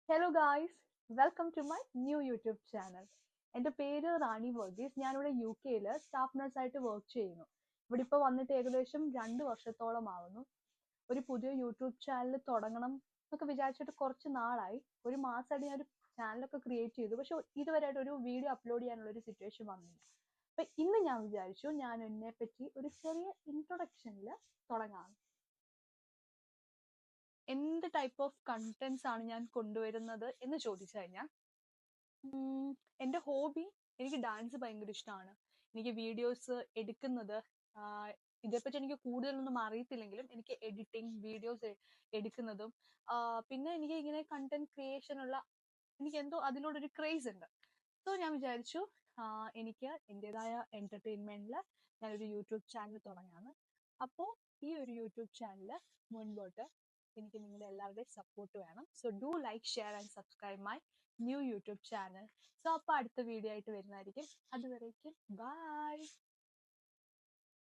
Hello guys, welcome to my new YouTube channel. എൻ്റെ പേര് റാണി വർഗീസ്. ഞാനിവിടെ UK സ്റ്റാഫ് നഴ്സായിട്ട് വർക്ക് ചെയ്യുന്നു. ഇവിടെ ഇപ്പോൾ വന്നിട്ട് ഏകദേശം 2 വർഷത്തോളം ആവുന്നു. ഒരു പുതിയ യൂട്യൂബ് ചാനൽ തുടങ്ങണം എന്നൊക്കെ വിചാരിച്ചിട്ട് കുറച്ച് നാളായി. ഒരു മാസമായിട്ട് ഞാനൊരു ചാനലൊക്കെ ക്രിയേറ്റ് ചെയ്തു, പക്ഷെ ഇതുവരെയായിട്ട് ഒരു വീഡിയോ അപ്ലോഡ് ചെയ്യാനുള്ള ഒരു സിറ്റുവേഷൻ വന്നില്ല. അപ്പൊ ഇന്ന് ഞാൻ വിചാരിച്ചു ഞാൻ എന്നെ പറ്റി ഒരു ചെറിയ ഇൻട്രൊഡക്ഷനിൽ തുടങ്ങാം. എന്ത് ടൈപ്പ് ഓഫ് കണ്ടന്റ്സ് ആണ് ഞാൻ കൊണ്ടുവരുന്നത് എന്ന് ചോദിച്ചു കഴിഞ്ഞാൽ, എൻ്റെ ഹോബി, എനിക്ക് ഡാൻസ് ഭയങ്കര ഇഷ്ടമാണ്. എനിക്ക് വീഡിയോസ് എടുക്കുന്നത്, ഇതേപ്പറ്റി എനിക്ക് കൂടുതലൊന്നും അറിയത്തില്ലെങ്കിലും എനിക്ക് എഡിറ്റിംഗ് വീഡിയോസ് എടുക്കുന്നതും, പിന്നെ എനിക്ക് ഇങ്ങനെ കണ്ടന്റ് ക്രിയേഷനുള്ള എനിക്ക് എന്തോ അതിനോടൊരു ക്രേസ് ഉണ്ട്. സോ ഞാൻ വിചാരിച്ചു എനിക്ക് എൻ്റെതായ എന്റർടൈൻമെന്റിൽ ഞാനൊരു യൂട്യൂബ് ചാനൽ തുടങ്ങാണ്. അപ്പോൾ ഈ ഒരു യൂട്യൂബ് ചാനൽ മുൻപോട്ട് എനിക്ക് നിങ്ങളുടെ എല്ലാവരുടെയും സപ്പോർട്ട് വേണം. So do like, share and subscribe my new YouTube channel. So അപ്പോൾ അടുത്ത വീഡിയോ ആയിട്ട് വരുന്നതായിരിക്കും. അതുവരേക്കും ബൈ.